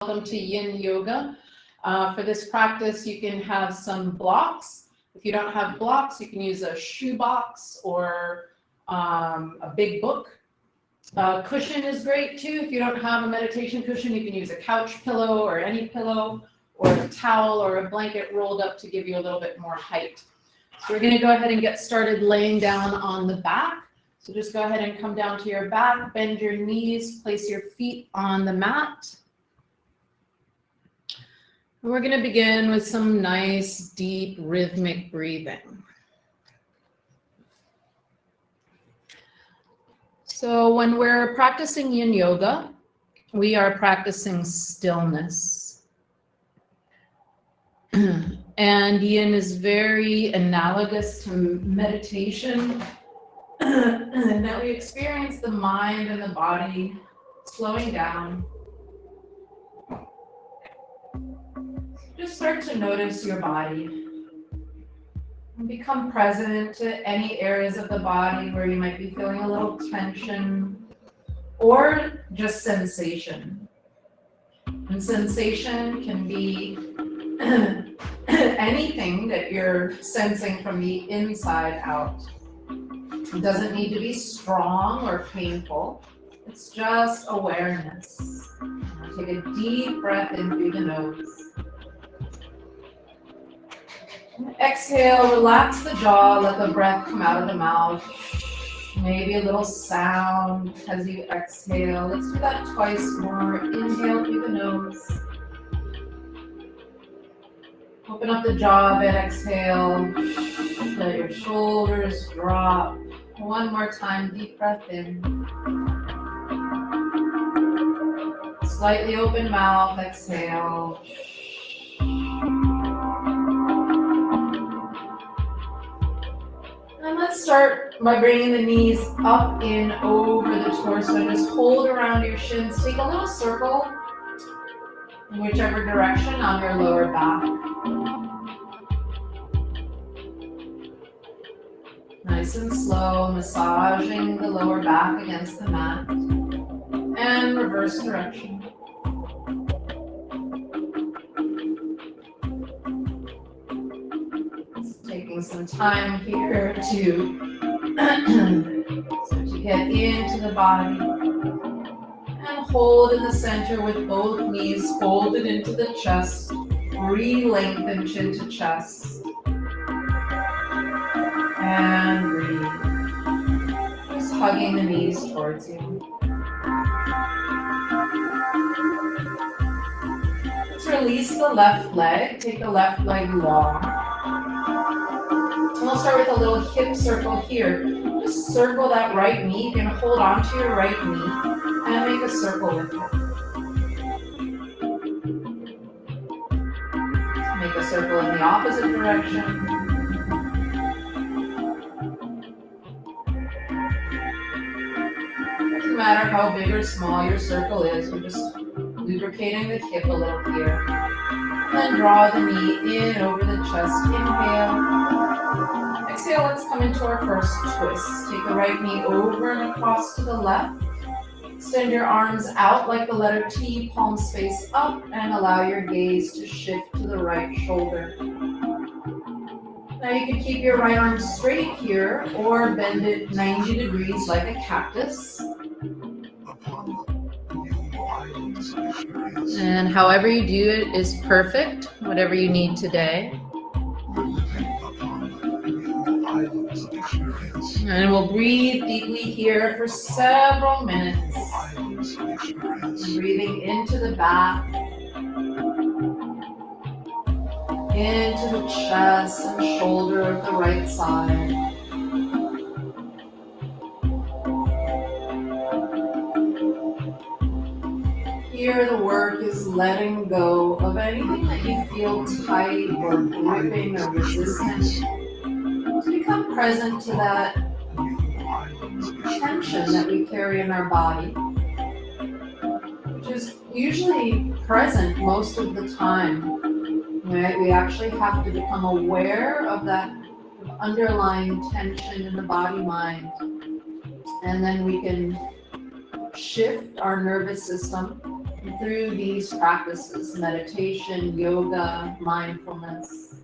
Welcome to Yin Yoga. For this practice, you can have some blocks. If you don't have blocks, you can use a shoe box or a big book. Cushion is great too. If you don't have a meditation cushion, you can use a couch pillow or any pillow or a towel or a blanket rolled up to give you a little bit more height. So we're going to go ahead and get started laying down on the back. So just go ahead and come down to your back, bend your knees, place your feet on the mat. And we're going to begin with some nice, deep, rhythmic breathing. So when we're practicing Yin Yoga, we are practicing stillness. And Yin is very analogous to meditation, and that we experience the mind and the body slowing down. Just start to notice your body and become present to any areas of the body where you might be feeling a little tension or just sensation. And sensation can be anything that you're sensing from the inside out. It doesn't need to be strong or painful. It's just awareness. Take a deep breath in through the nose. Exhale, relax the jaw, let the breath come out of the mouth. Maybe a little sound as you exhale. Let's do that twice more. Inhale through the nose. Open up the jaw a bit, exhale. Let your shoulders drop. One more time, deep breath in. Slightly open mouth, exhale. And let's start by bringing the knees up in over the torso. Just hold around your shins. Take a little circle in whichever direction on your lower back. Nice and slow, massaging the lower back against the mat. And reverse direction. Taking some time here to get into the body. And hold in the center with both knees folded into the chest. Re-lengthen chin to chest. And breathe. Just hugging the knees towards you. Let's release the left leg. Take the left leg long. And we'll start with a little hip circle here. Just circle that right knee. You can hold on to your right knee and make a circle with it. Make a circle in the opposite direction. Doesn't matter how big or small your circle is, we're just lubricating the hip a little here. And then draw the knee in over the chest. Inhale. Exhale, let's come into our first twist. Take the right knee over and across to the left. Extend your arms out like the letter T, palms face up, and allow your gaze to shift to the right shoulder. Now you can keep your right arm straight here or bend it 90 degrees like a cactus. And however you do it is perfect, whatever you need today. And we'll breathe deeply here for several minutes. Breathing into the back, into the chest and shoulder of the right side. Here the work is letting go of anything that you feel tight or gripping or resistant. To become present to that tension that we carry in our body, which is usually present most of the time. Right? We actually have to become aware of that underlying tension in the body-mind, and then we can shift our nervous system through these practices, meditation, yoga, mindfulness.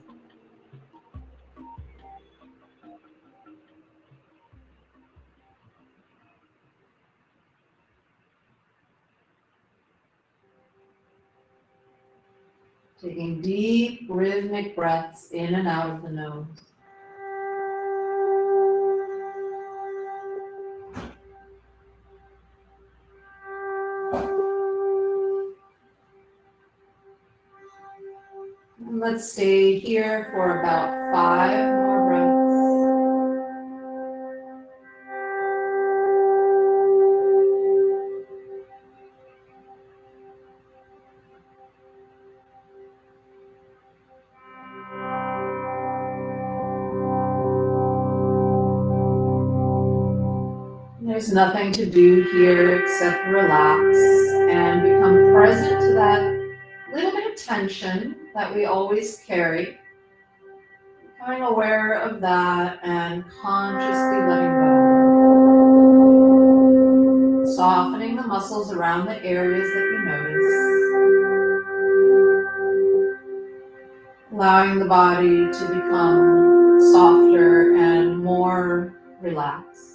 Taking deep rhythmic breaths in and out of the nose. And let's stay here for about 5 more breaths. There's nothing to do here except relax and become present to that little bit of tension that we always carry. Becoming aware of that and consciously letting go. Softening the muscles around the areas that you notice. Allowing the body to become softer and more relaxed.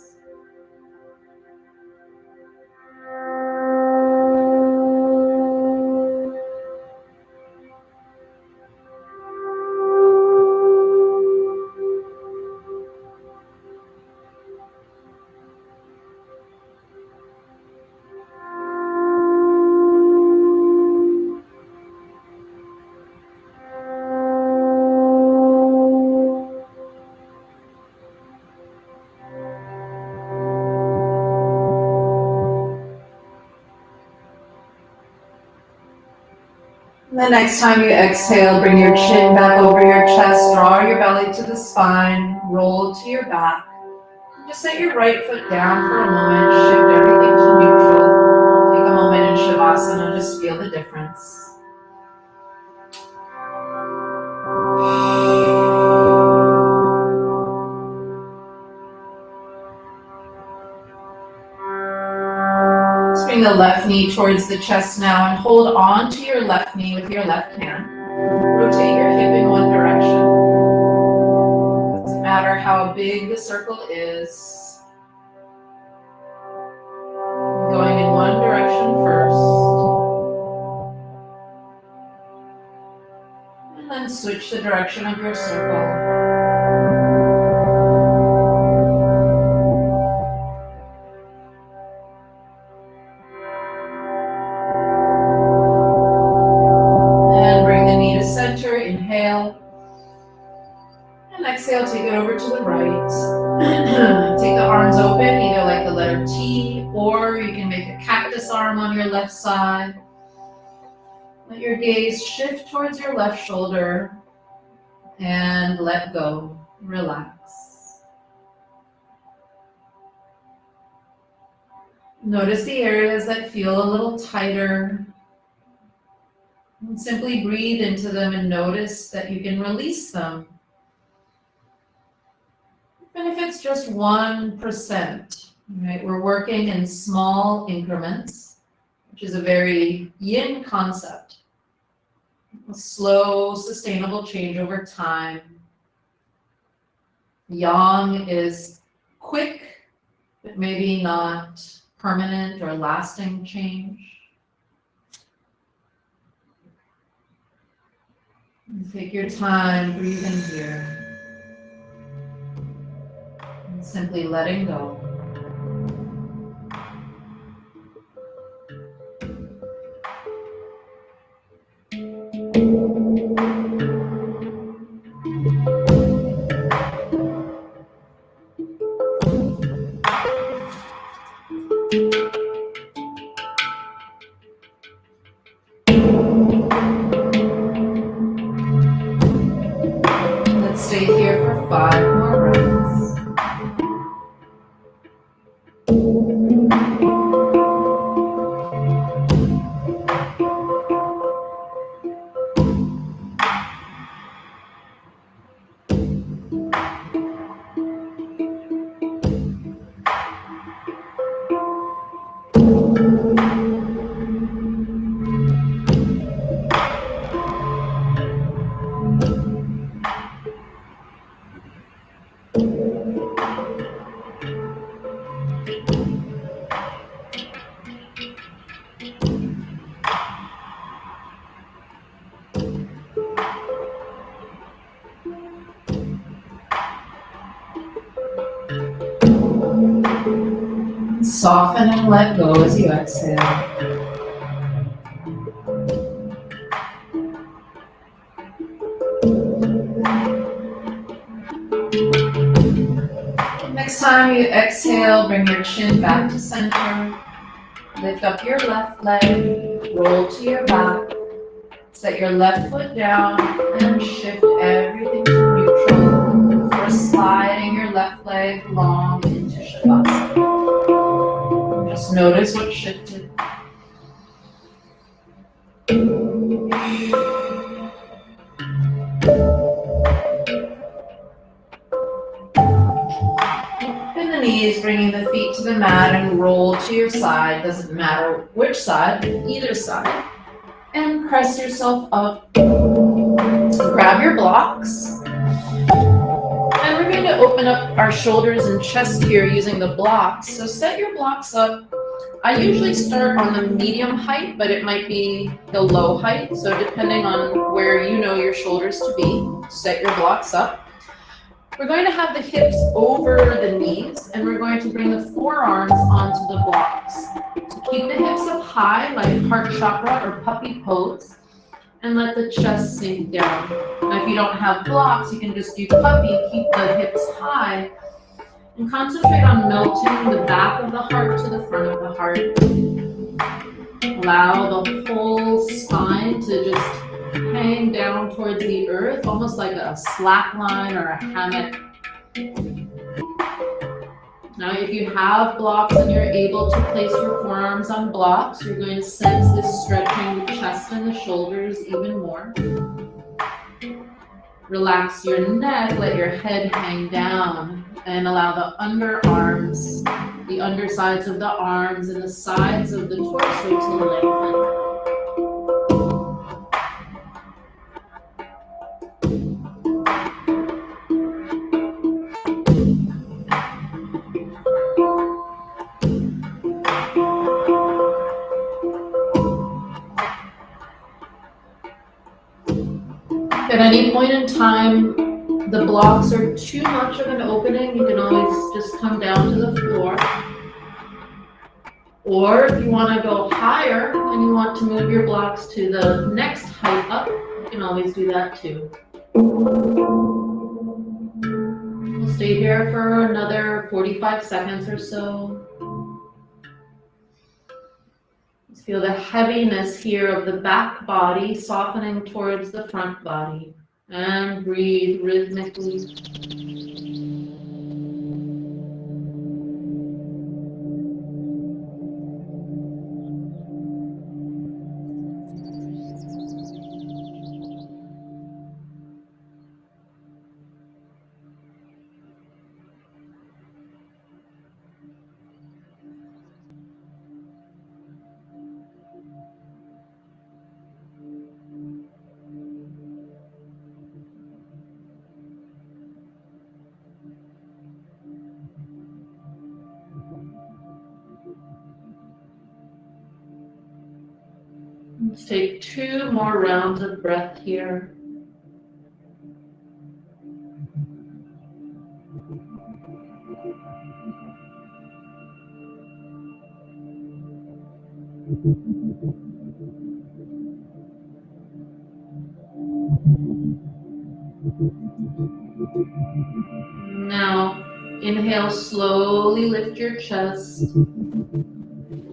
The next time you exhale, bring your chin back over your chest, draw your belly to the spine, roll to your back. Just set your right foot down for a moment, shift everything to neutral. Take a moment in Shavasana, just feel the difference. Bring the left knee towards the chest now and hold on to your left knee with your left hand. Rotate your hip in one direction. Doesn't matter how big the circle is. Going in one direction first. And then switch the direction of your circle. Center, inhale, and exhale, take it over to the right. Take the arms open, either like the letter T, or you can make a cactus arm on your left side. Let your gaze shift towards your left shoulder, and let go, relax. Notice the areas that feel a little tighter. And simply breathe into them and notice that you can release them. Even if it's just 1%, right? We're working in small increments, which is a very yin concept. A slow, sustainable change over time. Yang is quick, but maybe not permanent or lasting change. Take your time, breathe in here. And simply letting go. Let's stay here for 5 more breaths. Soften and let go as you exhale. Next time you exhale, bring your chin back to center. Lift up your left leg, roll to your back. Set your left foot down and shift everything to neutral before sliding your left leg long into Shavasana. Just notice what shifted. Bend the knees, bringing the feet to the mat and roll to your side. Doesn't matter which side, either side. And press yourself up. Grab your blocks. And we're going to open up our shoulders and chest here using the blocks. So set your blocks up. I usually start on the medium height, but it might be the low height. So depending on where you know your shoulders to be, set your blocks up. We're going to have the hips over the knees, and we're going to bring the forearms onto the blocks. So keep the hips up high, like heart chakra or puppy pose, and let the chest sink down. Now, if you don't have blocks, you can just do puppy, keep the hips high, and concentrate on melting the back of the heart to the front of the heart. Allow the whole spine to just hang down towards the earth, almost like a slack line or a hammock. Now, if you have blocks and you're able to place your forearms on blocks, you're going to sense this stretching the chest and the shoulders even more. Relax your neck, let your head hang down, and allow the underarms, the undersides of the arms, and the sides of the torso to lengthen. At any point in time, the blocks are too much of an opening, you can always just come down to the floor. Or if you want to go higher and you want to move your blocks to the next height up, you can always do that too. We'll stay here for another 45 seconds or so. Let's feel the heaviness here of the back body softening towards the front body. And breathe rhythmically. Let's take 2 more rounds of breath here. Now, inhale, slowly lift your chest.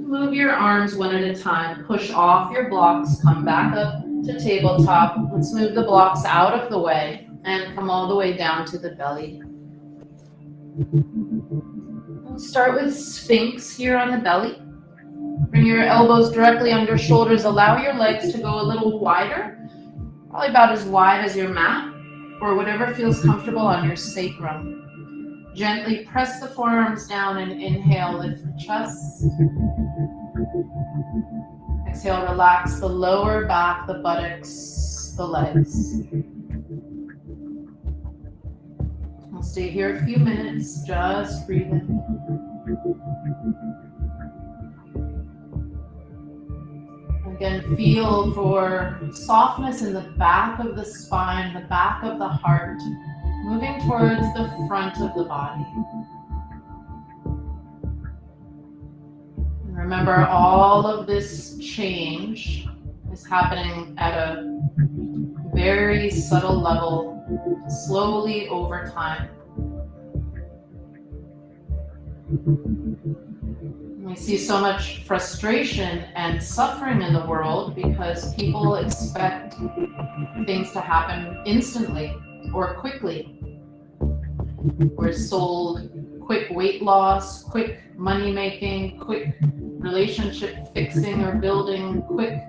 Move your arms one at a time. Push off your blocks, come back up to tabletop. Let's move the blocks out of the way and come all the way down to the belly. We'll start with Sphinx here on the belly. Bring your elbows directly under shoulders. Allow your legs to go a little wider, probably about as wide as your mat, or whatever feels comfortable on your sacrum. Gently press the forearms down and inhale, lift the chest. Exhale, relax the lower back, the buttocks, the legs. We'll stay here a few minutes, just breathing. Again, feel for softness in the back of the spine, the back of the heart, moving towards the front of the body. Remember, all of this change is happening at a very subtle level, slowly over time. We see so much frustration and suffering in the world because people expect things to happen instantly or quickly. We're sold quick weight loss, quick money making, quick relationship fixing or building, quick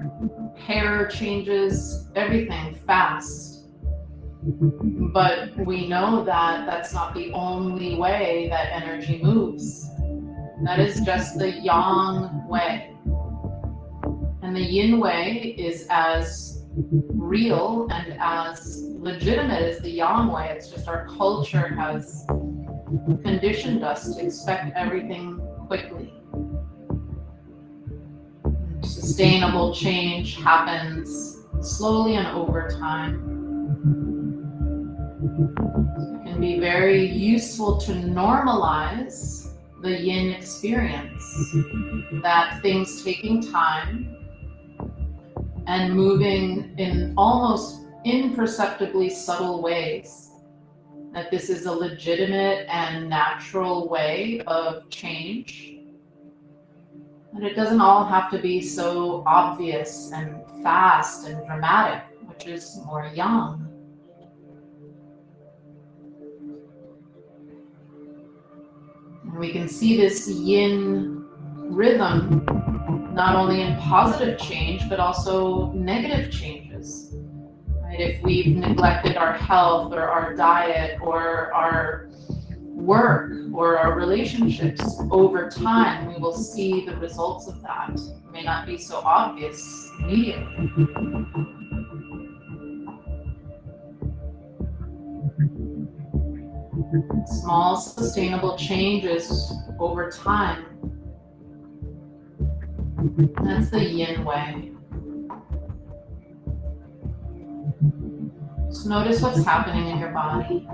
hair changes, everything fast. But we know that that's not the only way that energy moves. That is just the yang way. And the yin way is as real and as legitimate as the yang way. It's just our culture has conditioned us to expect everything quickly. Sustainable change happens slowly and over time. It can be very useful to normalize the yin experience, that things taking time and moving in almost imperceptibly subtle ways, that this is a legitimate and natural way of change. And it doesn't all have to be so obvious and fast and dramatic, which is more yang. And we can see this yin rhythm not only in positive change, but also negative changes. Right? If we've neglected our health or our diet or our work or our relationships over time, we will see the results of that. It may not be so obvious immediately. Small, sustainable changes over time. That's the yin way. Just notice what's happening in your body.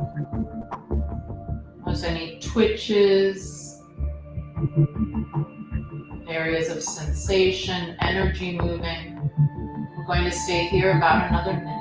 Notice any twitches, areas of sensation, energy moving. We're going to stay here about another minute.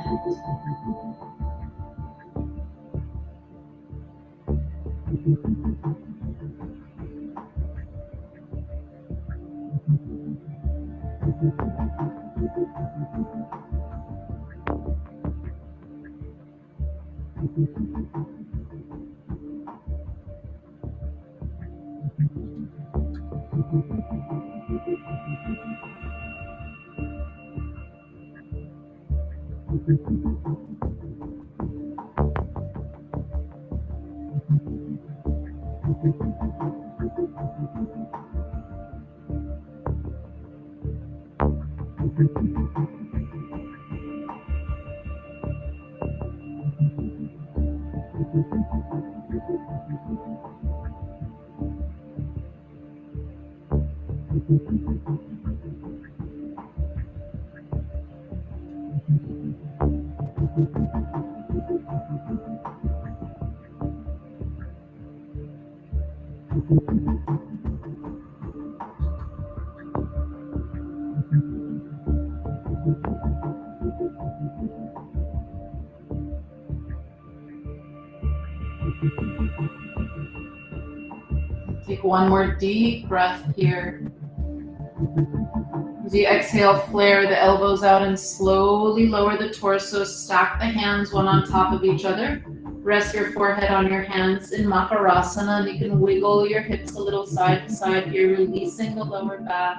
Take one more deep breath here. As you exhale, flare the elbows out and slowly lower the torso. Stack the hands one on top of each other. Rest your forehead on your hands in Makarasana, and you can wiggle your hips a little side to side here, releasing the lower back.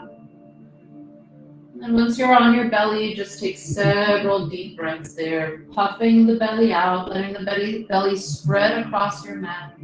And once you're on your belly, just take several deep breaths there, puffing the belly out, letting the belly spread across your mat.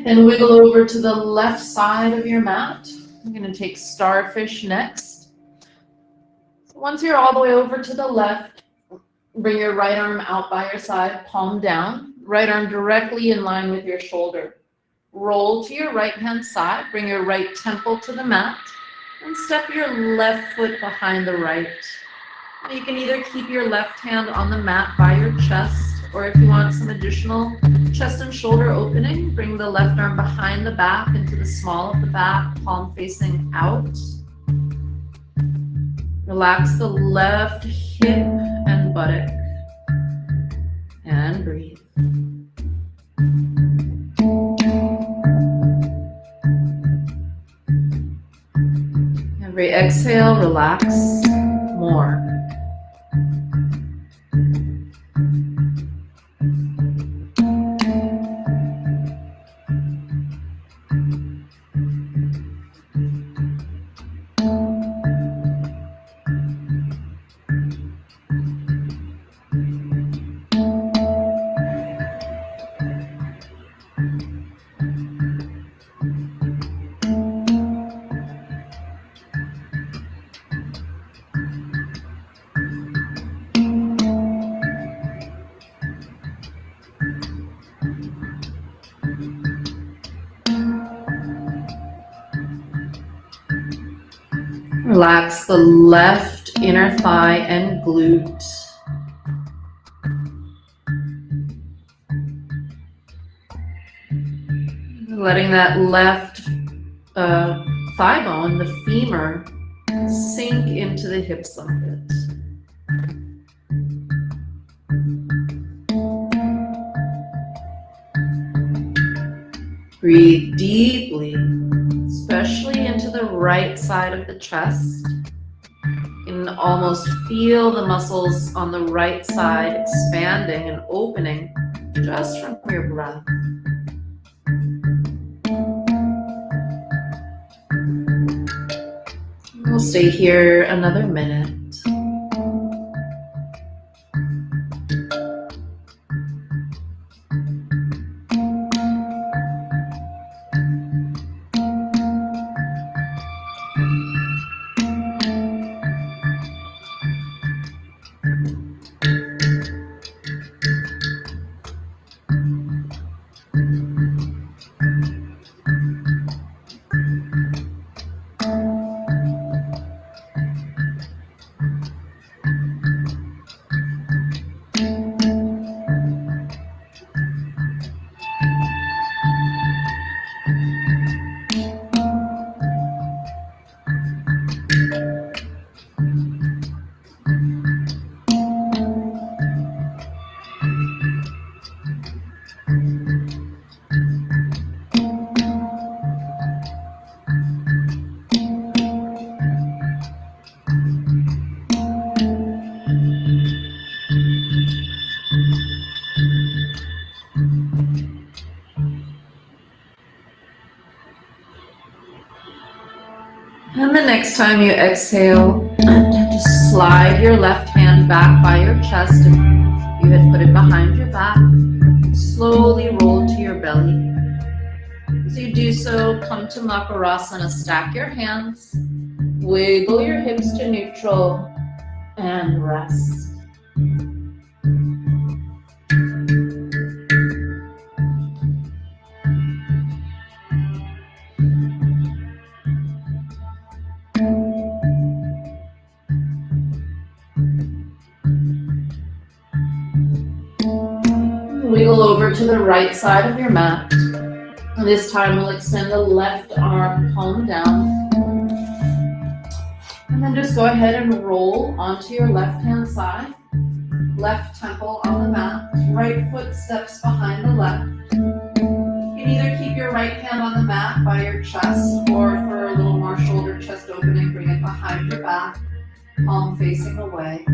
And wiggle over to the left side of your mat. I'm going to take starfish next. So once you're all the way over to the left, bring your right arm out by your side, palm down, right arm directly in line with your shoulder. Roll to your right hand side, bring your right temple to the mat, and step your left foot behind the right. Now you can either keep your left hand on the mat by your chest, or if you want some additional chest and shoulder opening, bring the left arm behind the back into the small of the back, palm facing out. Relax the left hip and buttock. And breathe. Every exhale, relax more. Relax the left inner thigh and glute. Letting that left thigh bone, the femur, sink into the hips a bit. Breathe deeply, especially into the right side of the chest. You can almost feel the muscles on the right side expanding and opening just from your breath. We'll stay here another minute. And the next time you exhale, just slide your left hand back by your chest if you had put it behind your back. Slowly roll to your belly. As you do so, come to Makarasana. Stack your hands, wiggle your hips to neutral, and rest. Wiggle over to the right side of your mat. And this time we'll extend the left arm, palm down. And then just go ahead and roll onto your left hand side. Left temple on the mat. Right foot steps behind the left. You can either keep your right hand on the mat by your chest, or for a little more shoulder chest opening, bring it behind your back, palm facing away.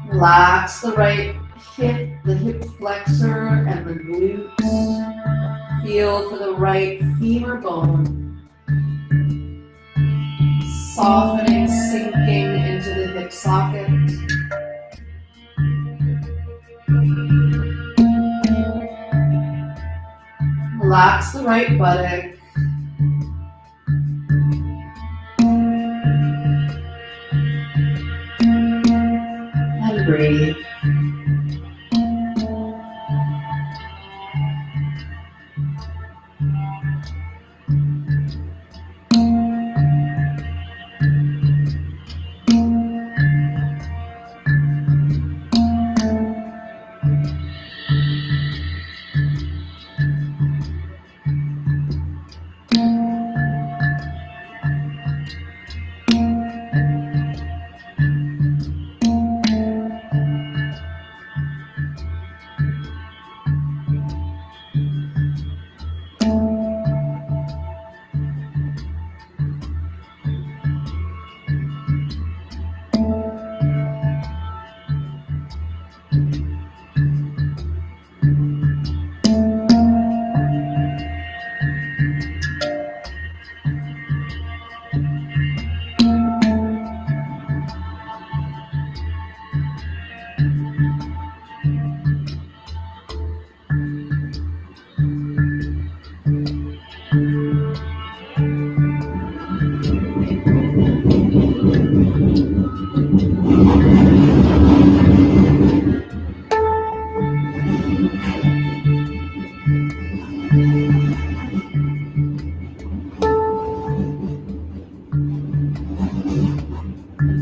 Relax the right hip, the hip flexor and the glutes. Feel for the right femur bone. Softening, sinking into the hip socket. right buttock. And breathe.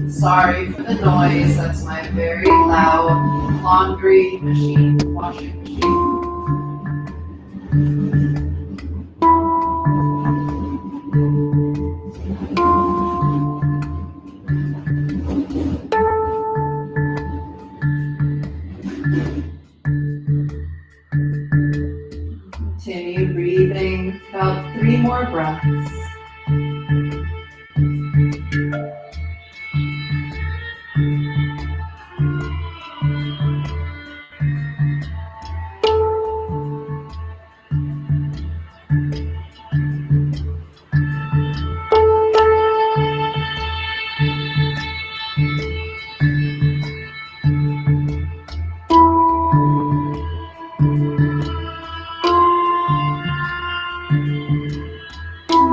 Sorry for the noise, that's my very loud laundry machine, washing machine. Continue breathing about 3 more breaths.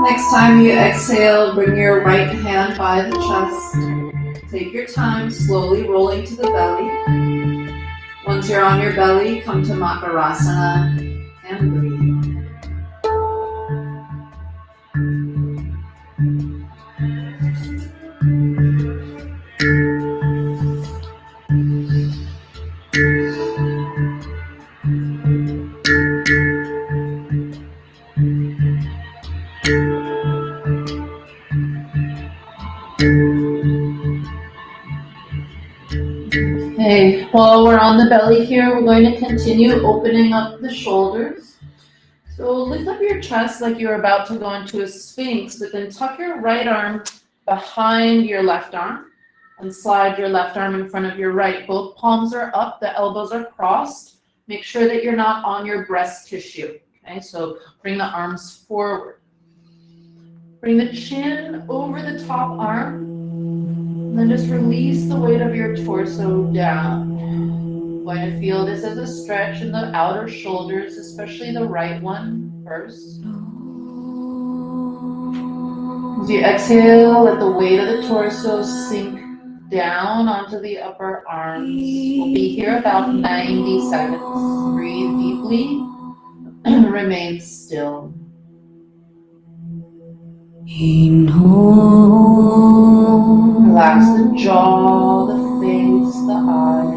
Next time you exhale, bring your right hand by the chest. Take your time, slowly rolling to the belly. Once you're on your belly, come to Makarasana and breathe. Okay, while we're on the belly here, we're going to continue opening up the shoulders. So lift up your chest like you're about to go into a sphinx, but then tuck your right arm behind your left arm and slide your left arm in front of your right. Both palms are up, the elbows are crossed. Make sure that you're not on your breast tissue. Okay, so bring the arms forward. Bring the chin over the top arm, and then just release the weight of your torso down. You're going to feel this as a stretch in the outer shoulders, especially the right one first. As you exhale, let the weight of the torso sink down onto the upper arms. We'll be here about 90 seconds. Breathe deeply and remain still. Relax the jaw, the face, the eyes.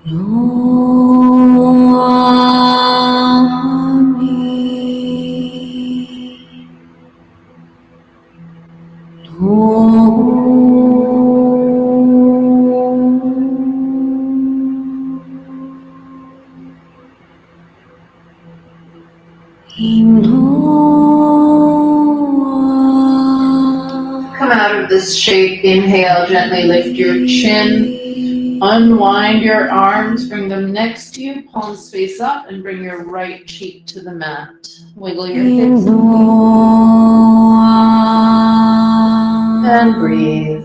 Come out of this shape. Inhale, gently lift your chin. Unwind your arms, bring them next to you, palms face up, and bring your right cheek to the mat. Wiggle your hips and breathe.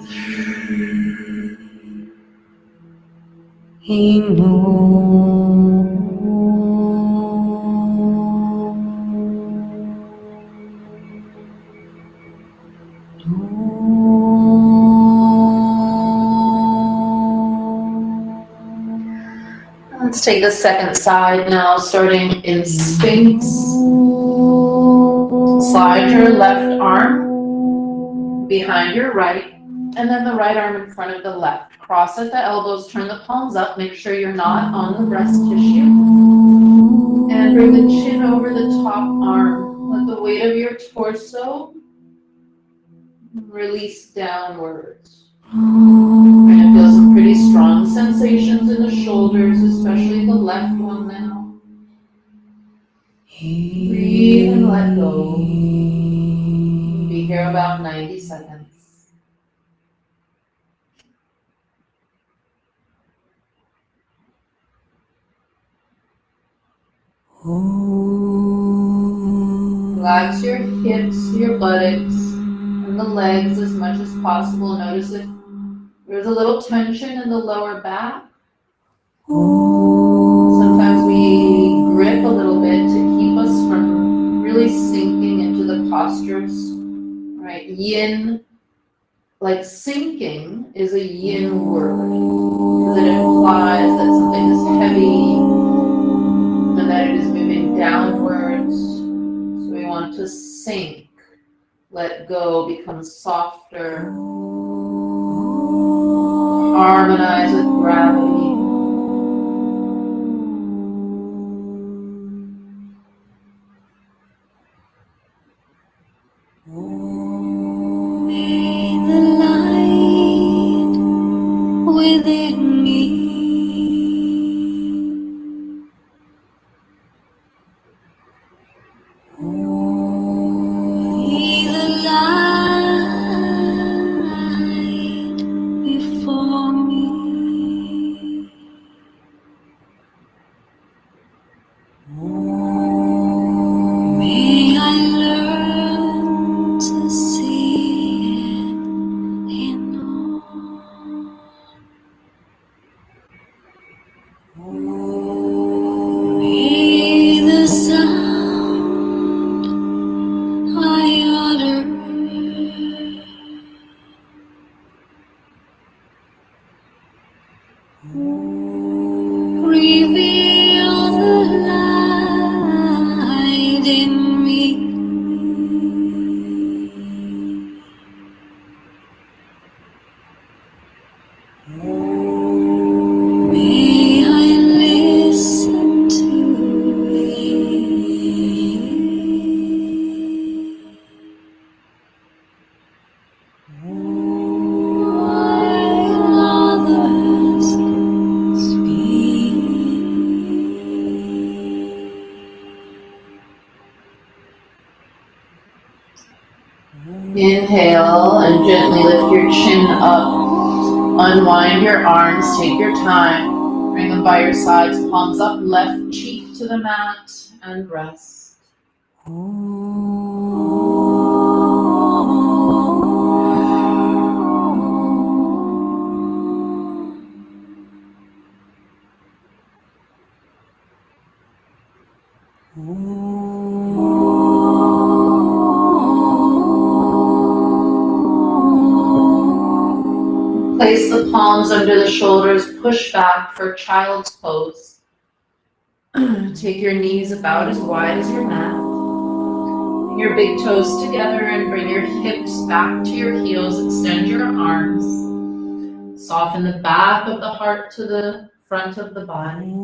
Let's take the second side now, starting in Sphinx. Slide your left arm behind your right, and then the right arm in front of the left. Cross at the elbows, turn the palms up, make sure you're not on the breast tissue. And bring the chin over the top arm. Let the weight of your torso release downwards. You're going to feel some pretty strong sensations in the shoulders, especially the left one now. Breathe and let go. Be here about 90 seconds. Relax your hips, your buttocks, and the legs as much as possible. Notice if there's a little tension in the lower back. Sometimes we grip a little bit to keep us from really sinking into the postures. Right? Yin, like sinking, is a yin word because it implies that something is heavy and that it is moving downwards. So we want to sink, let go, become softer, harmonize with gravity. Within me, be the light before me. May I learn to see it in all. May the sound I utter reveal the light in me. May I listen to it while others speak. Inhale and gently lift your chin up. Unwind your arms, take your time. Bring them by your sides, palms up, left cheek to the mat, and rest. Place the palms under the shoulders, push back for child's pose. Take your knees about as wide as your mat. Bring your big toes together and bring your hips back to your heels. Extend your arms. Soften the back of the heart to the front of the body.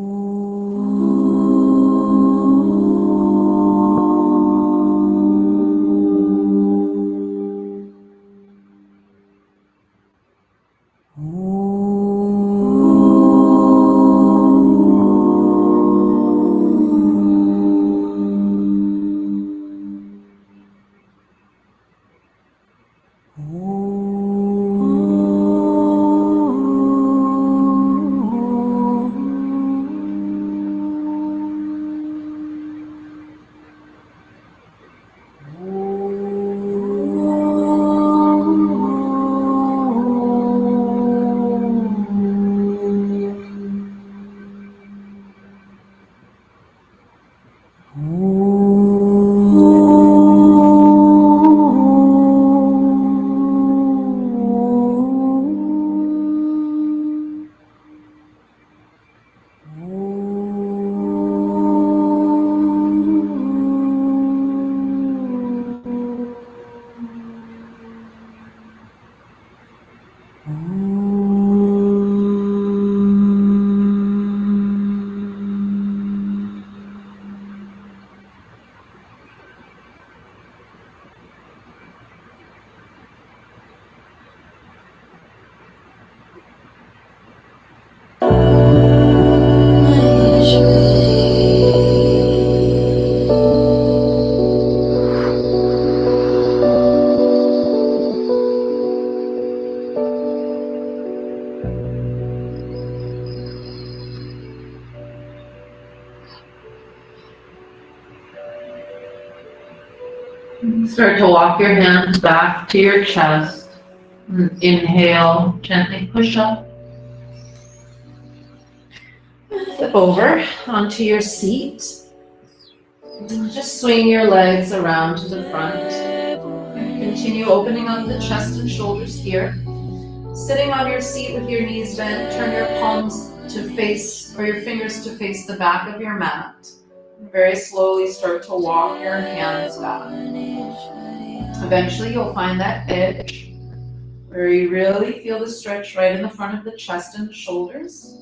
Start to walk your hands back to your chest. Inhale, gently push up. Flip over onto your seat. Just swing your legs around to the front. Continue opening up the chest and shoulders here. Sitting on your seat with your knees bent, turn your palms to face, or your fingers to face the back of your mat. Very slowly start to walk your hands back. Eventually you'll find that edge where you really feel the stretch right in the front of the chest and shoulders.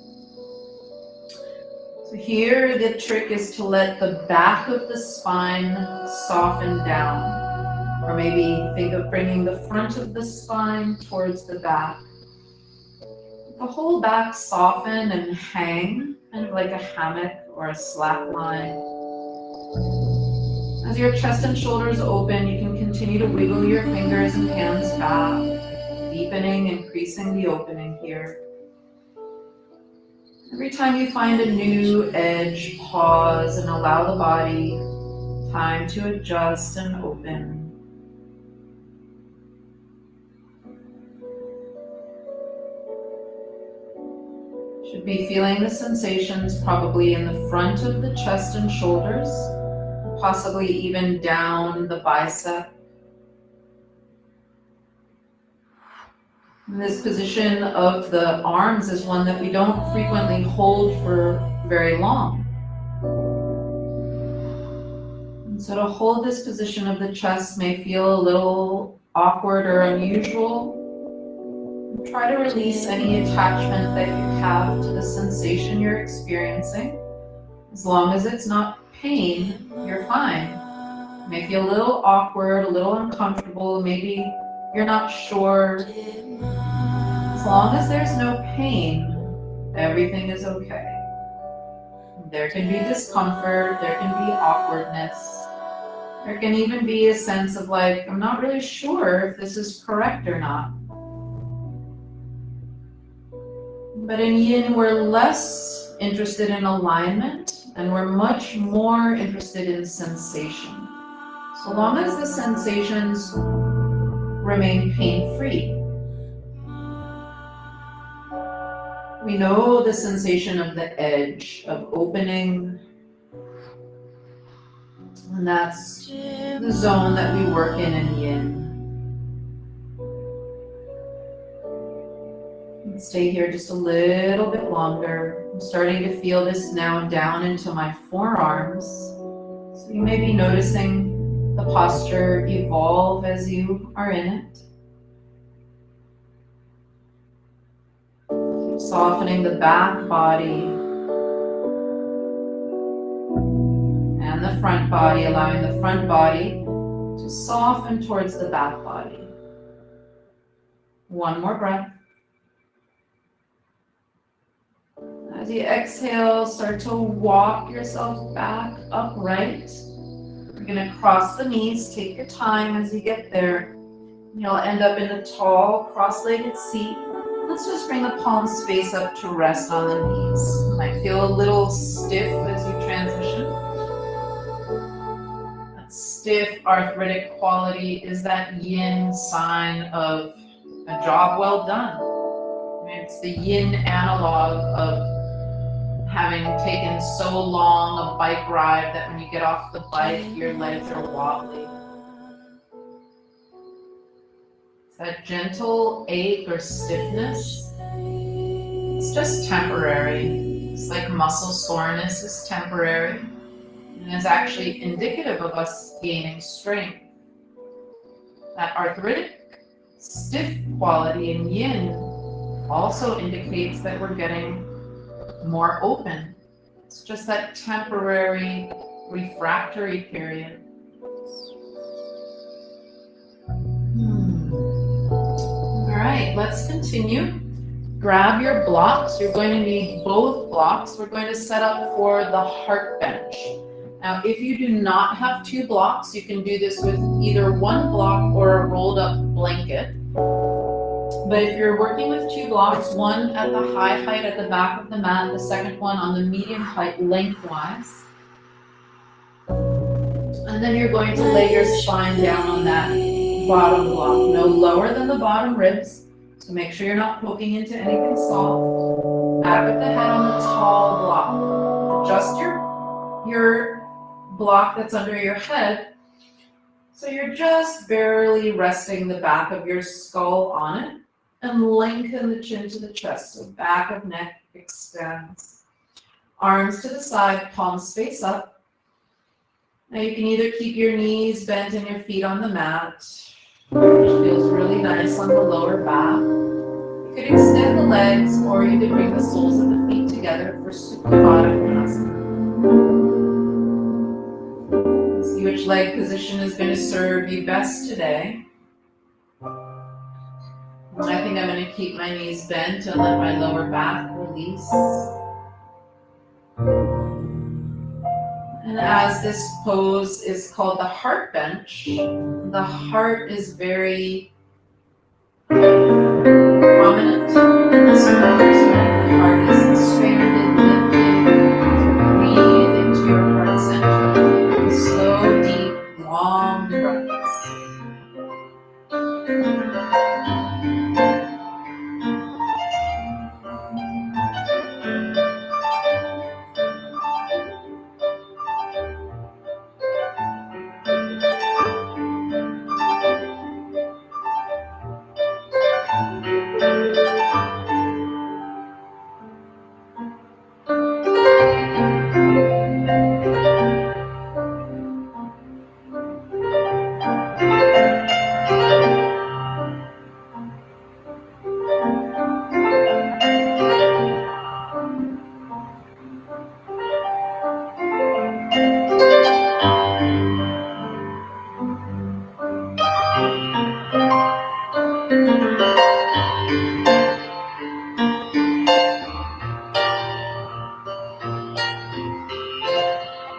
So here the trick is to let the back of the spine soften down. Or maybe think of bringing the front of the spine towards the back. The whole back soften and hang, kind of like a hammock or a slack line. As your chest and shoulders open, you can continue to wiggle your fingers and hands back, deepening, increasing the opening here. Every time you find a new edge, pause and allow the body time to adjust and open. Should be feeling the sensations probably in the front of the chest and shoulders, possibly even down the bicep. And this position of the arms is one that we don't frequently hold for very long. And so to hold this position of the chest may feel a little awkward or unusual. Try to release any attachment that you have to the sensation you're experiencing. As long as it's not pain, you're fine. It may feel a little awkward, a little uncomfortable, maybe you're not sure. As long as there's no pain, everything is okay. There can be discomfort, there can be awkwardness. There can even be a sense of like, I'm not really sure if this is correct or not. But in Yin, we're less interested in alignment and we're much more interested in sensation. So long as the sensations remain pain-free. We know the sensation of the edge, of opening, and that's the zone that we work in Yin. Stay here just a little bit longer. I'm starting to feel this now down into my forearms. So you may be noticing the posture evolve as you are in it. Keep Softening the back body and the front body, allowing the front body to soften towards the back body. One more breath. As you exhale, start to walk yourself back upright. You're going to cross the knees. Take your time as you get there. You'll end up in a tall, cross-legged seat. Let's just bring the palms face up to rest on the knees. You might feel a little stiff as you transition. That stiff, arthritic quality is that yin sign of a job well done. It's the yin analog of having taken so long a bike ride that when you get off the bike, your legs are wobbly. It's that gentle ache or stiffness. It's just temporary. It's like muscle soreness is temporary and is actually indicative of us gaining strength. That arthritic, stiff quality in yin also indicates that we're getting more open. It's just that temporary refractory period. All right, let's continue. Grab your blocks. You're going to need both blocks. We're going to set up for the heart bench. Now, if you do not have two blocks, you can do this with either one block or a rolled up blanket. But if you're working with two blocks, one at the high height at the back of the mat, the second one on the medium height lengthwise, and then you're going to lay your spine down on that bottom block, no lower than the bottom ribs. So make sure you're not poking into anything soft. Back of the head on the tall block. Adjust your block that's under your head. So you're just barely resting the back of your skull on it. And lengthen the chin to the chest, so back of neck extends. Arms to the side, palms face up. Now you can either keep your knees bent and your feet on the mat, which feels really nice on the lower back. You could extend the legs, or you could bring the soles of the feet together for Supta Konasana. See which leg position is going to serve you best today. I think I'm going to keep my knees bent and let my lower back release. And as this pose is called the heart bench, the heart is very prominent in this pose. The heart is expanded, lifted. Breathe into your heart center. Slow, deep, long breaths.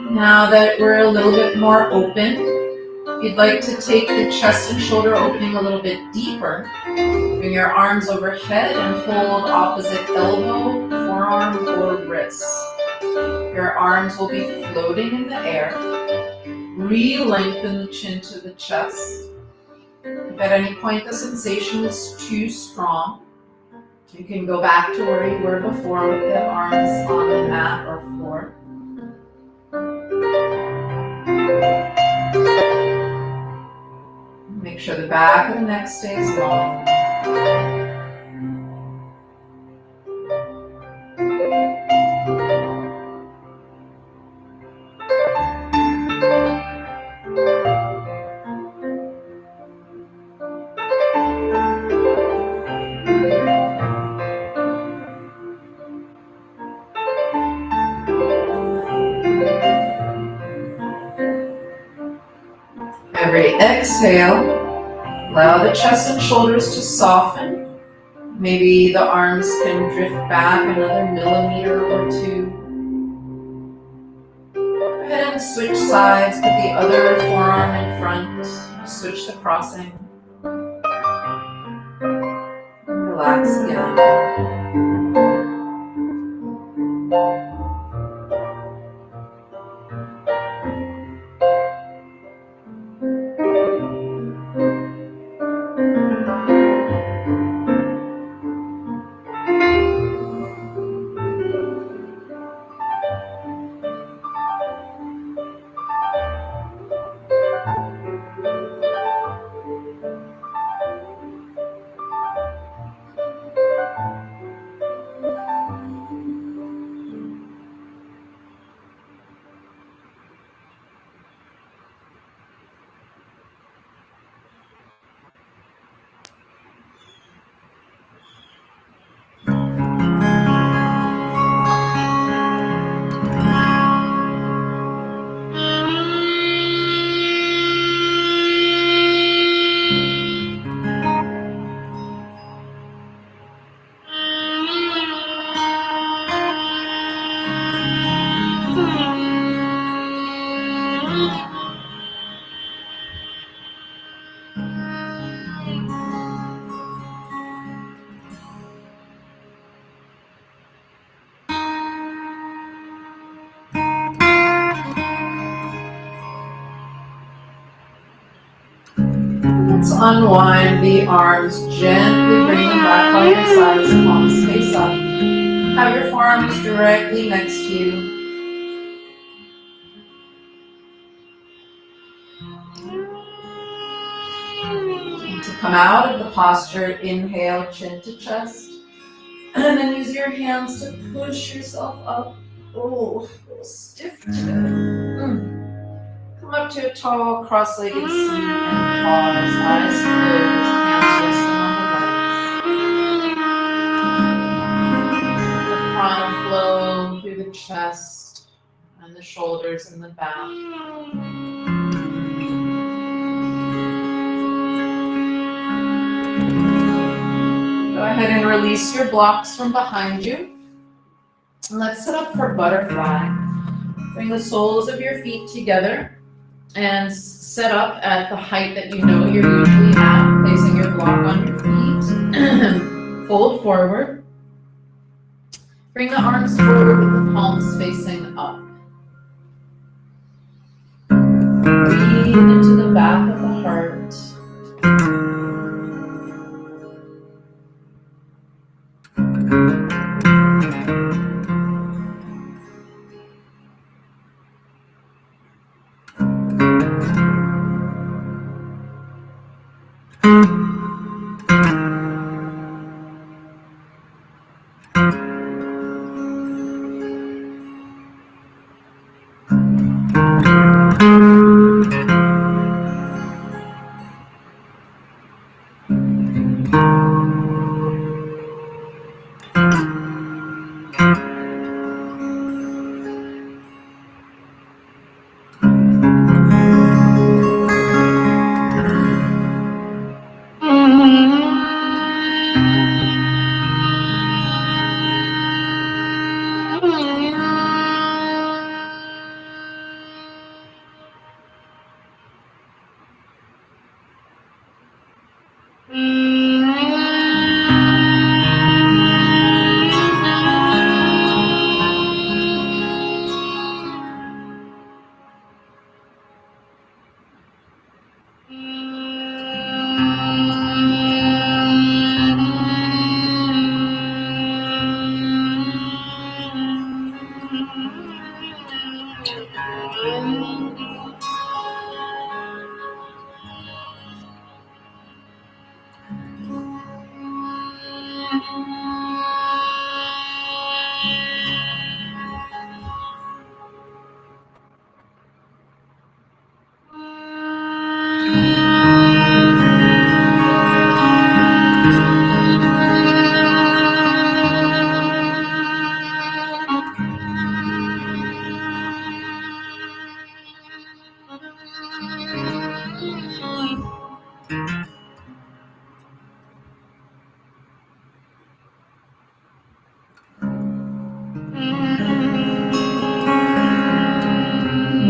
Now that we're a little bit more open, if you'd like to take the chest and shoulder opening a little bit deeper, bring your arms overhead and hold opposite elbow, forearm, or wrist. Your arms will be floating in the air. Re-lengthen the chin to the chest. If at any point the sensation is too strong, you can go back to where you were before with the arms on the mat or floor. Make sure the back of the neck stays long. exhale, allow the chest and shoulders to soften. Maybe the arms can drift back another millimeter or two. Go ahead and switch sides, put the other forearm in front, switch to crossing. Relax again. Let's unwind the arms, gently bring them back by your sides, palms face up. Have your forearms directly next to you. And to come out of the posture, inhale, chin to chest. And then use your hands to push yourself up. Oh, a little stiff today. Come up to a tall, cross-legged seat and pause, eyes closed, hands resting on the legs. The prana flow through the chest and the shoulders and the back. Go ahead and release your blocks from behind you. And let's set up for butterfly. Bring the soles of your feet together and set up at the height that you know you're usually at, placing your block on your feet. Fold forward. Bring the arms forward with the palms facing up. Breathe into the back of the heart.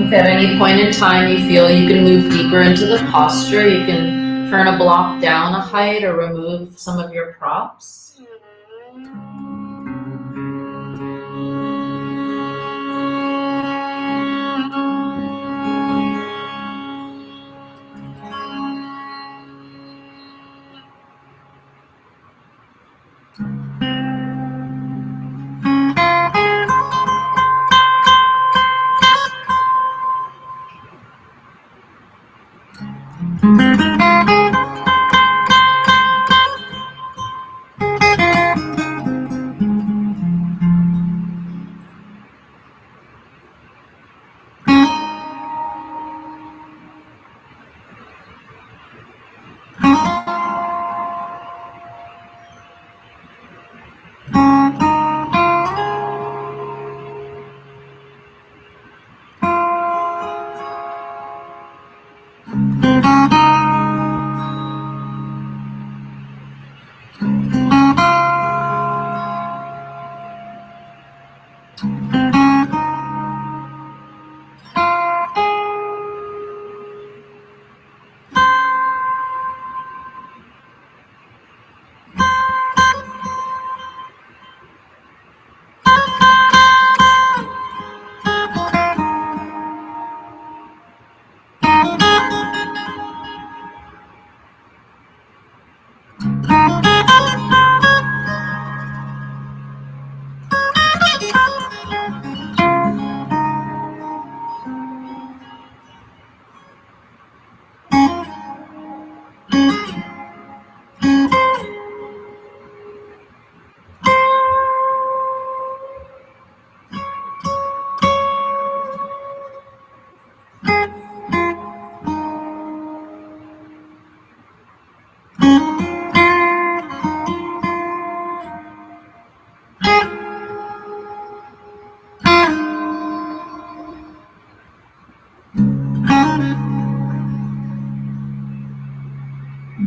If at any point in time you feel you can move deeper into the posture, you can turn a block down a height or remove some of your props.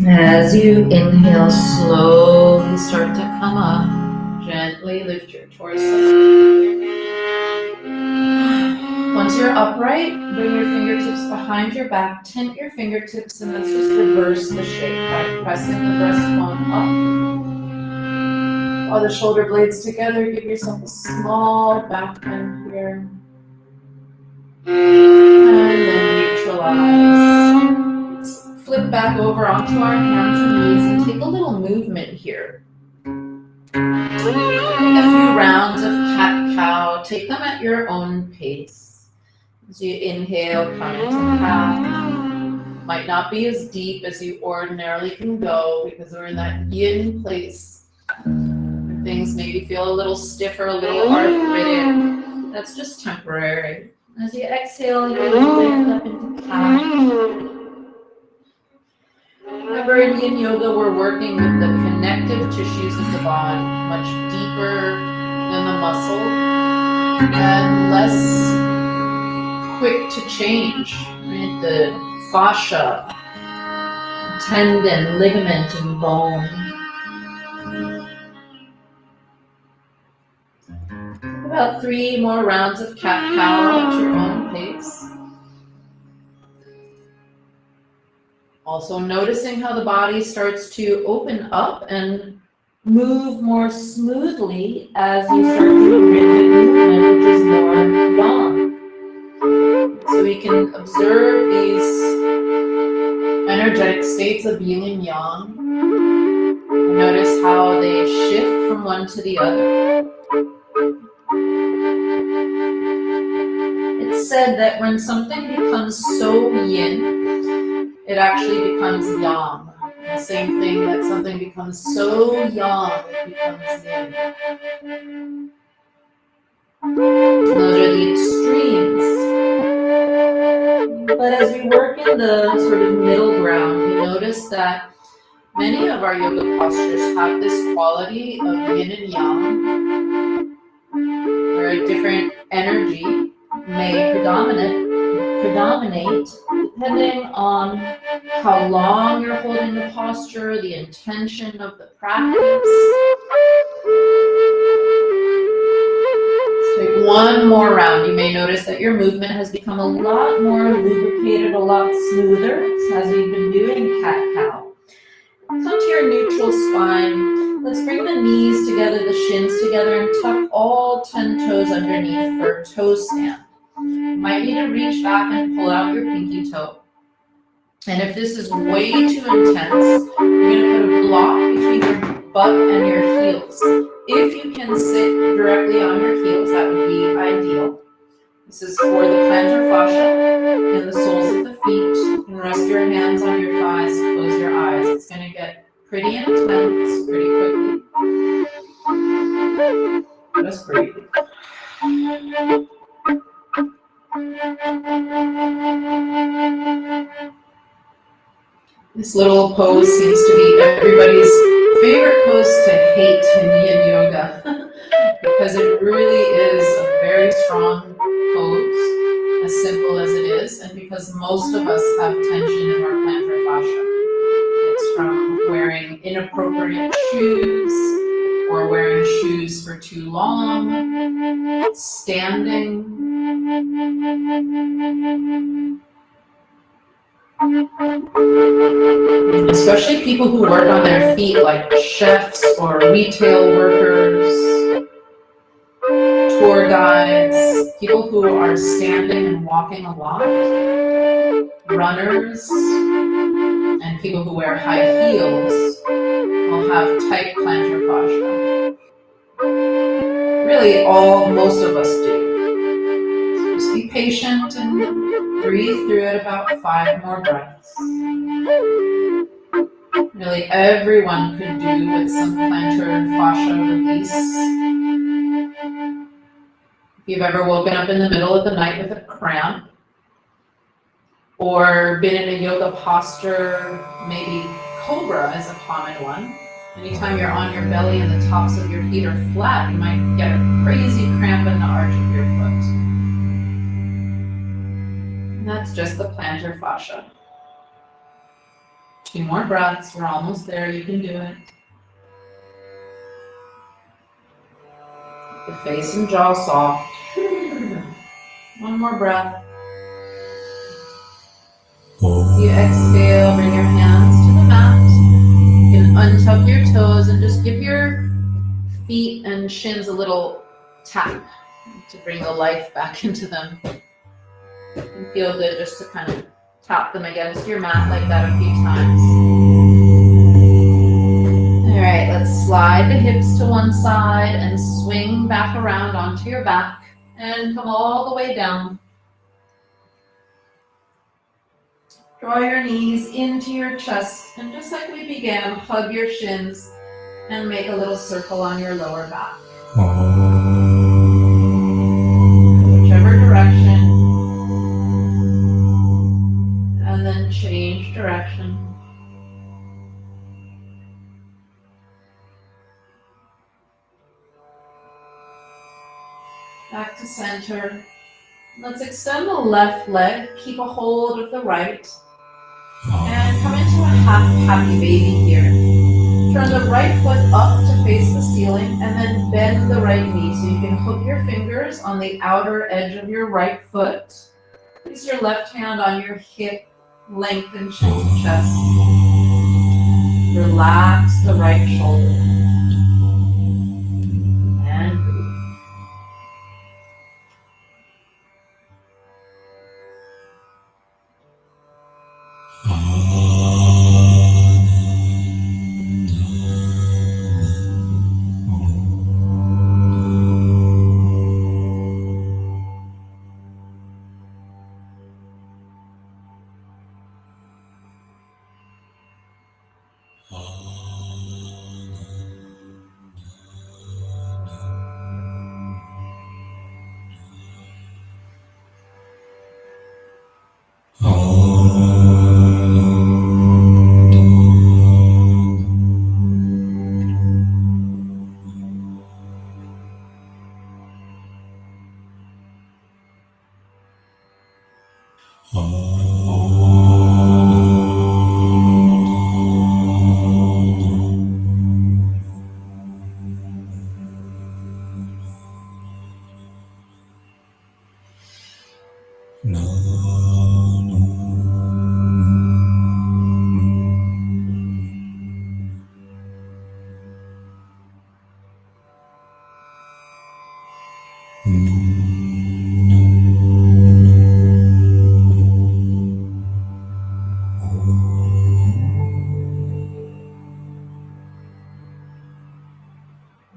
As you inhale, slowly start to come up. Gently lift your torso. Once you're upright, bring your fingertips behind your back, tent your fingertips, and let's just reverse the shape by pressing the breastbone up. While the shoulder blades together, give yourself a small back bend here. And then neutralize. Let's flip back over onto our hands and knees and take a little movement here. A few rounds of cat-cow. Take them at your own pace. As you inhale, come into cat. Might not be as deep as you ordinarily can go because we're in that yin place. Things maybe feel a little stiffer, a little arthritic. That's just temporary. As you exhale, you lift up into cat. Remember, in Yin Yoga, we're working with the connective tissues of the body, much deeper than the muscle, and less quick to change. Right? The fascia, tendon, ligament, and bone. About 3 more rounds of cat-cow at your own pace. Also noticing how the body starts to open up and move more smoothly as you start to do rhythmic movement, which is more yang. So we can observe these energetic states of yin and yang. Notice how they shift from one to the other. It's said that when something becomes so yin, it actually becomes yang. The same thing, that something becomes so yang, it becomes yin. Those are the extremes. But as we work in the sort of middle ground, we notice that many of our yoga postures have this quality of yin and yang, where a different energy may predominate depending on how long you're holding the posture, the intention of the practice. Let's take one more round. You may notice that your movement has become a lot more lubricated, a lot smoother as you've been doing cat-cow. Come to your neutral spine. Let's bring the knees together, the shins together, and tuck all 10 toes underneath for a toe stand. You might need to reach back and pull out your pinky toe. And if this is way too intense, you're going to put a block between your butt and your heels. If you can sit directly on your heels, that would be ideal. This is for the plantar fascia and the soles of the feet. You can rest your hands on your thighs, close your eyes. It's going to get pretty intense pretty quickly. Just breathe. This little pose seems to be everybody's favorite pose to hate in Yin Yoga because it really is a very strong pose, as simple as it is, and because most of us have tension in our plantar fascia. It's from wearing inappropriate shoes or wearing shoes for too long, standing. Especially people who work on their feet, like chefs or retail workers, tour guides, people who are standing and walking a lot, runners, and people who wear high heels will have tight plantar fascia. Really, most of us do. Just be patient and breathe through it about 5 more breaths. Really, everyone could do with some plantar fascia release. If you've ever woken up in the middle of the night with a cramp, or been in a yoga posture, maybe cobra is a common one. Anytime you're on your belly and the tops of your feet are flat, you might get a crazy cramp in the arch of your foot. And that's just the plantar fascia. 2 more breaths, we're almost there, you can do it. The face and jaw soft. 1 more breath. As you exhale, bring your hands to the mat. You can untuck your toes and just give your feet and shins a little tap to bring the life back into them. It can feel good just to kind of tap them against your mat like that a few times. All right, let's slide the hips to one side and swing back around onto your back and come all the way down. Draw your knees into your chest, and just like we began, hug your shins and make a little circle on your lower back. Whichever direction, and then change direction. Back to center. Let's extend the left leg, keep a hold of the right, and come into a half happy baby here. Turn the right foot up to face the ceiling and then bend the right knee so you can hook your fingers on the outer edge of your right foot. Place your left hand on your hip, lengthen chin to chest. Relax the right shoulder. And breathe.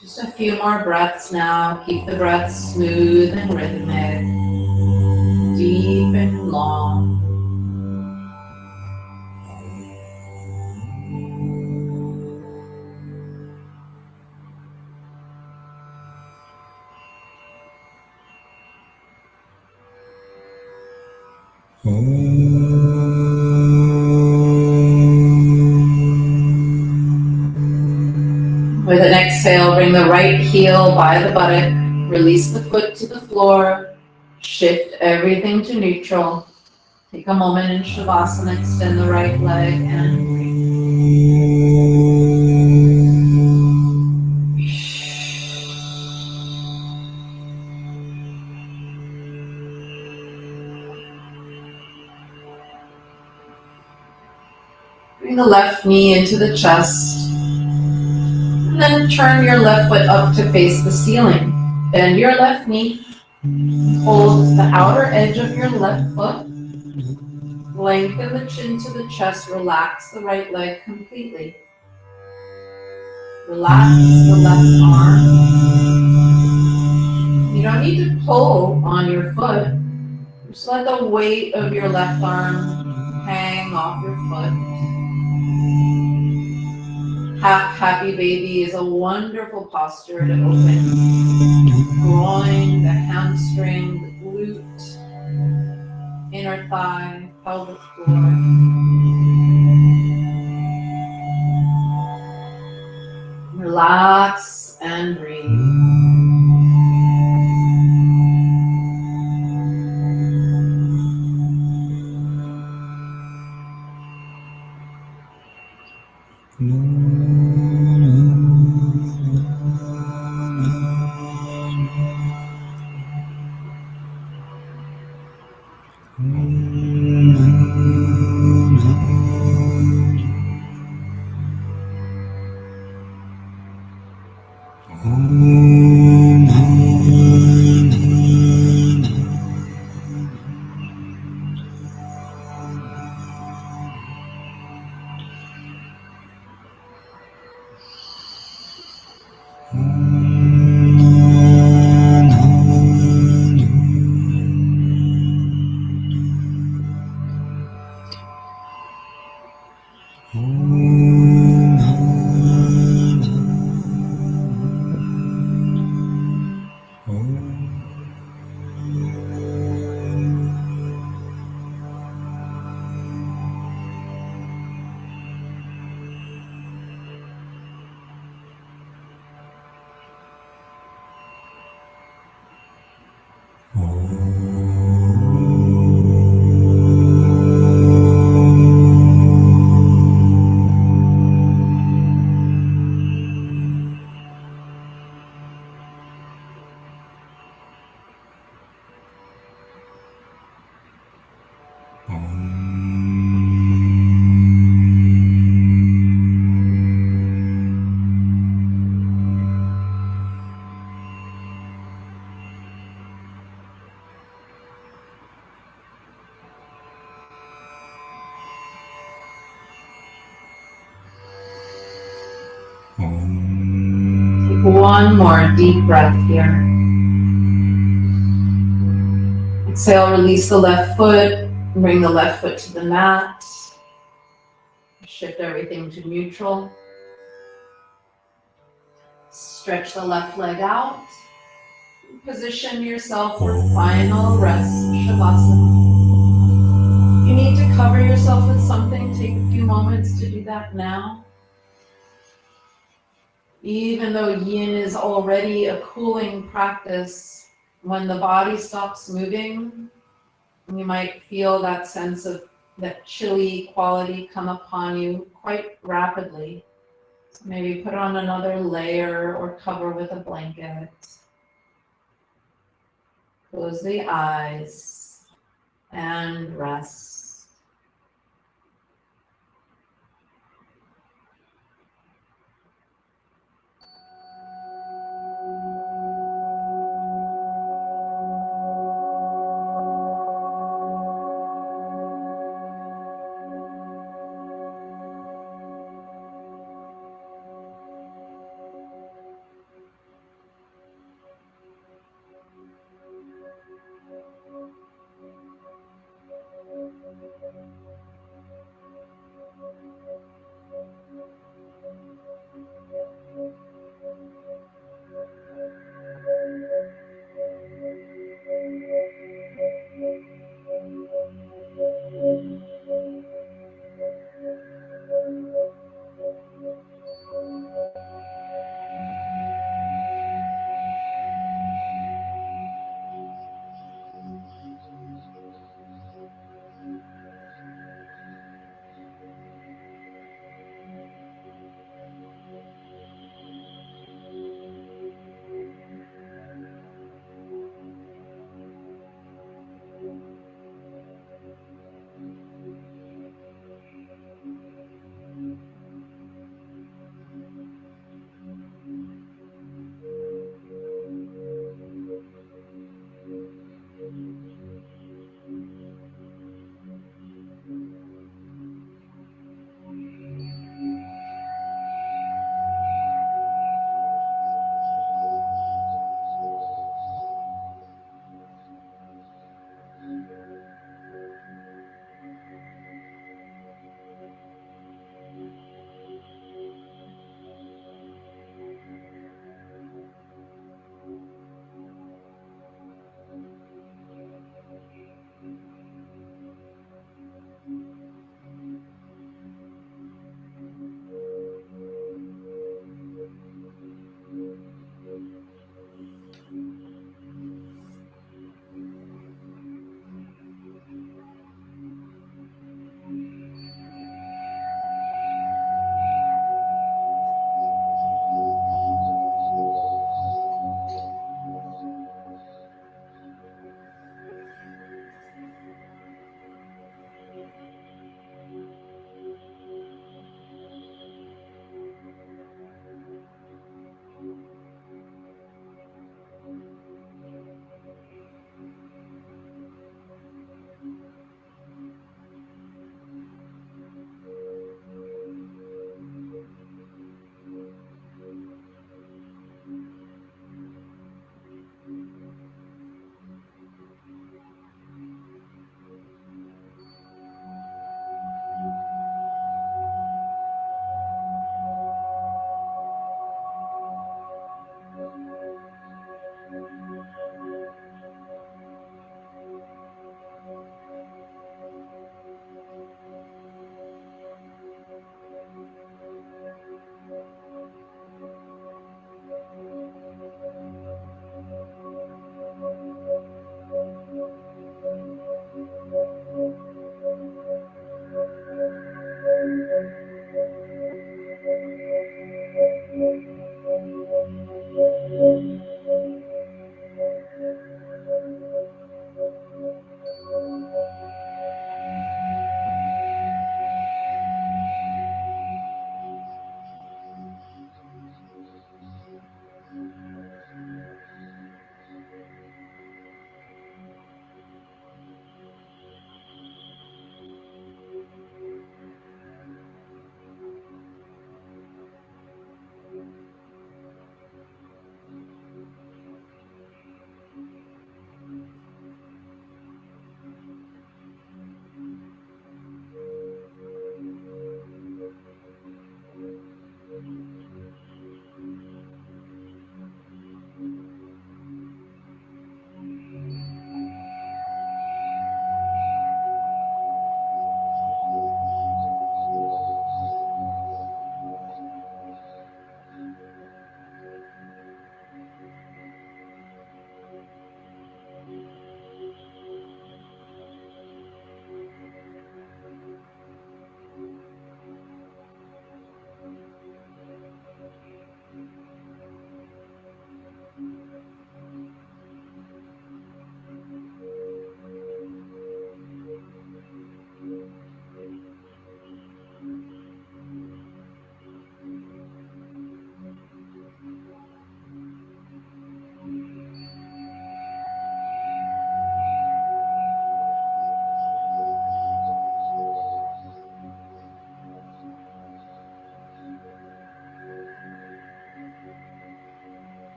Just a few more breaths now. Keep the breath smooth and rhythmic, deep and long. With an exhale, bring the right heel by the buttock, release the foot to the floor, shift everything to neutral. Take a moment in Shavasana, extend the right leg and breathe. Bring the left knee into the chest, and then turn your left foot up to face the ceiling. Bend your left knee, hold the outer edge of your left foot, lengthen the chin to the chest, relax the right leg completely. Relax the left arm. You don't need to pull on your foot. Just let the weight of your left arm hang off your foot. Half happy baby is a wonderful posture to open the groin, the hamstring, the glute, inner thigh, pelvic floor. Relax and breathe. Take one more deep breath here. Exhale, release the left foot, bring the left foot to the mat. Shift everything to neutral. Stretch the left leg out. Position yourself for final rest, Shavasana. If you need to cover yourself with something, take a few moments to do that now. Even though Yin is already a cooling practice, when the body stops moving, you might feel that sense of that chilly quality come upon you quite rapidly. So maybe put on another layer or cover with a blanket. Close the eyes and rest.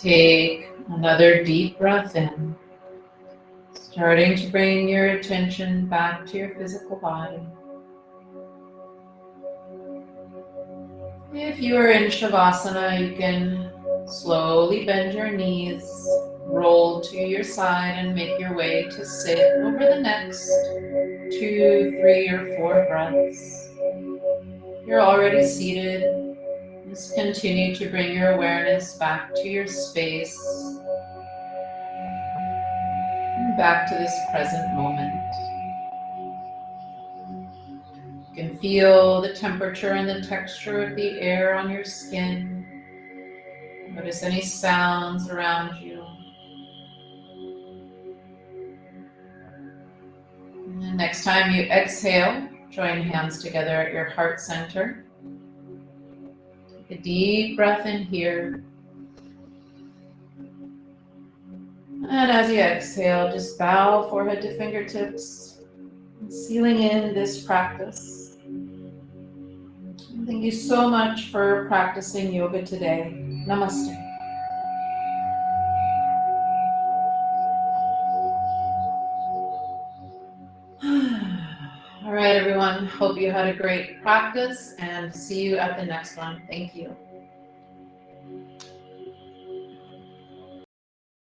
Take another deep breath in, starting to bring your attention back to your physical body. If you are in Shavasana, you can slowly bend your knees, roll to your side, and make your way to sit over the next 2, 3, or 4 breaths. You're already seated. Just continue to bring your awareness back to your space and back to this present moment. You can feel the temperature and the texture of the air on your skin. Notice any sounds around you. And next time you exhale, join hands together at your heart center. Take a deep breath in here. And as you exhale, just bow forehead to fingertips, sealing in this practice. Thank you so much for practicing yoga today. Namaste. All right, everyone. Hope you had a great practice and see you at the next one. Thank you.